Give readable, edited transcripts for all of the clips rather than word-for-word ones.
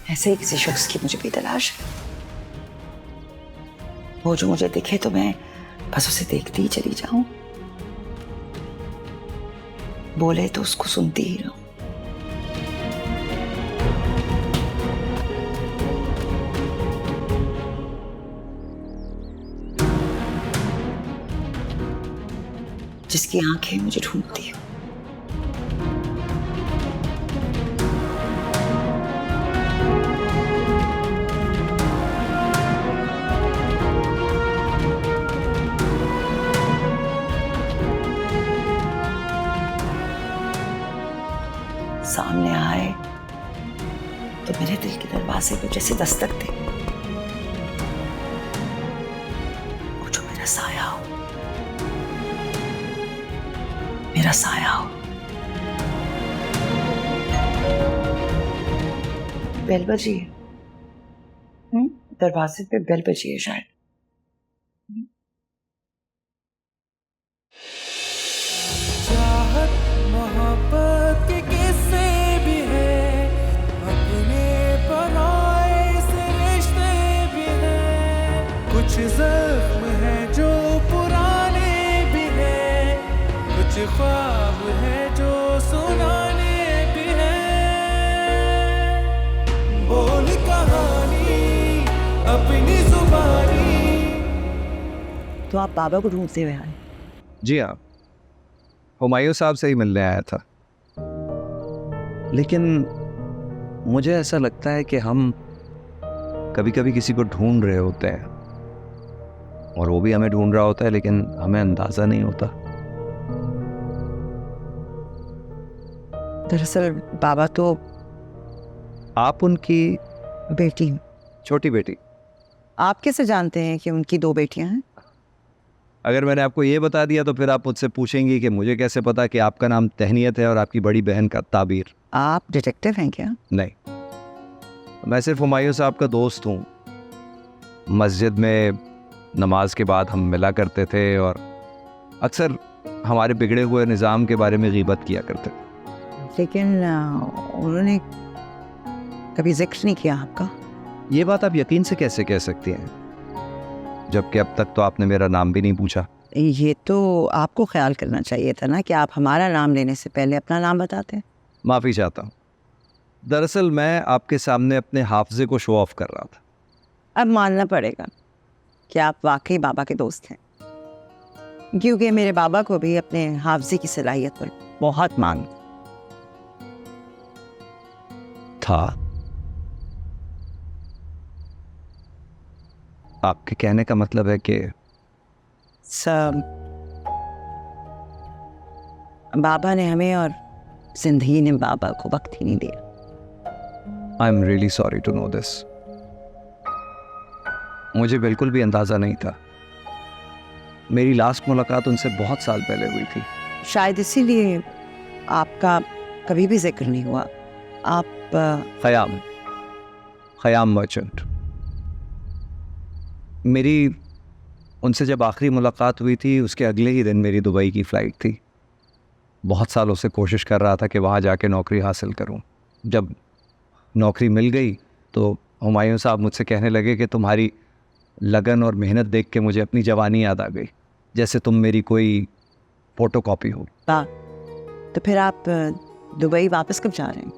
ऐसे ही किसी शख्स की मुझे भी तलाश है, वो जो मुझे दिखे तो मैं बस उसे देखती ही चली जाऊं, बोले तो उसको सुनती ही रहूं। जिसकी आंखें मुझे ढूंढती हो। सामने आए तो मेरे दिल के दरवाजे पे जैसे दस्तक दे, वो जो मेरा साया हो, मेरा साया हो। बेल बजी है। दरवाजे पे बेल बजी है शायद। चाहत मोहब्बत के किस्से भी है, अपने बनाए से रिश्ते भी हैं, कुछ जख्म है जो पुराने भी हैं, कुछ ख्वाब है जो सुनाने भी हैं। बोल कहानी अपनी जुबानी। तो आप बाबा को ढूंढते हुए आए? जी हाँ, हुमायूं साहब से ही मिलने आया था। लेकिन मुझे ऐसा लगता है कि हम कभी कभी किसी को ढूंढ रहे होते हैं और वो भी हमें ढूंढ रहा होता है, लेकिन हमें अंदाजा नहीं होता। दरअसल बाबा तो आप उनकी बेटी। छोटी बेटी? आप कैसे जानते हैं कि उनकी 2 बेटियां हैं? अगर मैंने आपको ये बता दिया तो फिर आप मुझसे पूछेंगी कि मुझे कैसे पता कि आपका नाम तहनीत है और आपकी बड़ी बहन का ताबीर। आप डिटेक्टिव हैं क्या? नहीं, मैं सिर्फ हुमायूं साहब का दोस्त हूँ। मस्जिद में नमाज के बाद हम मिला करते थे और अक्सर हमारे बिगड़े हुए निज़ाम के बारे में गीबत किया करते थे। लेकिन उन्होंने कभी जिक्र नहीं किया आपका। ये बात आप यकीन से कैसे कह सकती हैं, जबकि अब तक तो आपने मेरा नाम भी नहीं पूछा। ये तो आपको ख्याल करना चाहिए था ना कि आप हमारा नाम लेने से पहले अपना नाम बताते। माफ़ी चाहता हूँ। दरअसल मैं आपके सामने अपने हाफजे को शो ऑफ कर रहा था। अब मानना पड़ेगा कि आप वाकई बाबा के दोस्त हैं, क्योंकि मेरे बाबा को भी अपने हाफजे की सलाहियत पर बहुत मान था। आपके कहने का मतलब है कि बाबा ने हमें और जिंदगी ने बाबा को वक्त ही नहीं दिया। I am really sorry to know this. मुझे बिल्कुल भी अंदाज़ा नहीं था। मेरी लास्ट मुलाकात उनसे बहुत साल पहले हुई थी। शायद इसीलिए आपका कभी भी जिक्र नहीं हुआ। आप ख़याम मर्चेंट। मेरी उनसे जब आखिरी मुलाकात हुई थी उसके अगले ही दिन मेरी दुबई की फ़्लाइट थी। बहुत सालों से कोशिश कर रहा था कि वहाँ जाके नौकरी हासिल करूँ। जब नौकरी मिल गई तो हुमायूं साहब मुझसे कहने लगे कि तुम्हारी लगन और मेहनत देख के मुझे अपनी जवानी याद आ गई, जैसे तुम मेरी कोई फ़ोटोकॉपी हो। तो फिर आप दुबई वापस कब जा रहे हैं?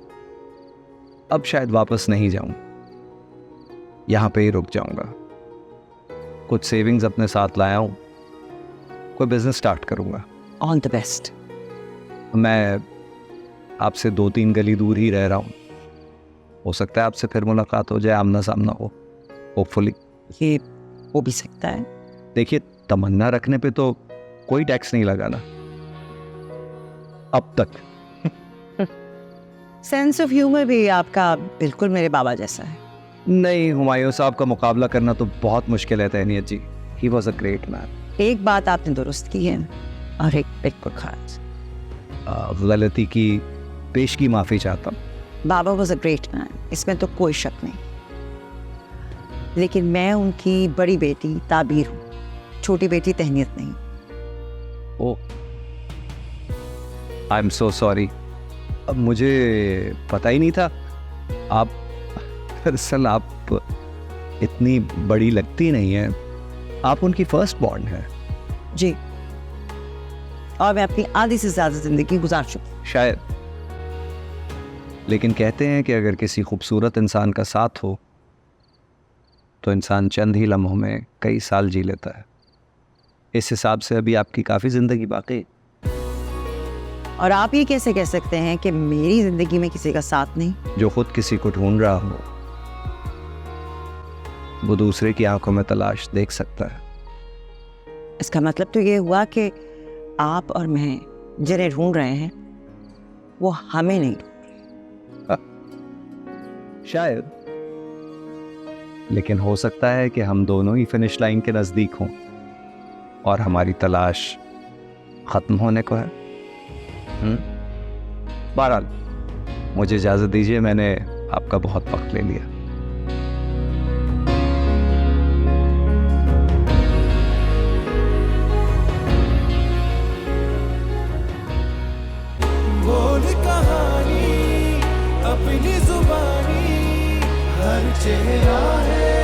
अब शायद वापस नहीं जाऊँ, यहाँ पे ही रुक जाऊँगा। कुछ सेविंग्स अपने साथ लाया हूँ, कोई बिजनेस स्टार्ट करूँगा। All the best. मैं आपसे 2-3 गली दूर ही रह रहा हूँ। हो सकता है आपसे फिर मुलाकात हो जाए, आमना सामना हो, होपफुली। ये हो भी सकता है। देखिए, तमन्ना रखने पे तो कोई टैक्स नहीं लगाना अब तक। सेंस ऑफ ह्यूमर भी आपका बिल्कुल मेरे बाबा जैसा है। नहीं, हुमायूं साहब का मुकाबला करना तो बहुत मुश्किल है तहनीत जी। He was a great man. एक बात आपने दुरुस्त की है और एक बिल्कुल खास। गलती की पेशगी माफ़ी चाहता हूँ। बाबा वॉज अ ग्रेट मैन, इसमें तो कोई शक नहीं। लेकिन मैं उनकी बड़ी बेटी ताबीर हूँ, छोटी बेटी तहनीत नहीं। ओह, आई एम सो सॉरी। अब मुझे पता ही नहीं था। आप दरअसल आप इतनी बड़ी लगती नहीं है, आप उनकी फर्स्ट बॉर्न है। जी, और मैं अपनी आधी से ज्यादा जिंदगी गुजार चुकी। शायद, लेकिन कहते हैं कि अगर किसी खूबसूरत इंसान का साथ हो तो इंसान चंद ही लम्हों में कई साल जी लेता है। इस हिसाब से अभी आपकी काफ़ी ज़िंदगी बाकी। और आप ये कैसे कह सकते हैं कि मेरी जिंदगी में किसी का साथ नहीं? जो खुद किसी को ढूंढ रहा हो वो दूसरे की आंखों में तलाश देख सकता है। इसका मतलब तो ये हुआ कि आप और मैं जिन्हें ढूंढ रहे हैं वो हमें नहीं। शायद, लेकिन हो सकता है कि हम दोनों ही फिनिश लाइन के नज़दीक हों और हमारी तलाश ख़त्म होने को है। बहरहाल, मुझे इजाज़त दीजिए, मैंने आपका बहुत वक्त ले लिया। बोल कहानी अपनी जुबानी, हर चेहरा है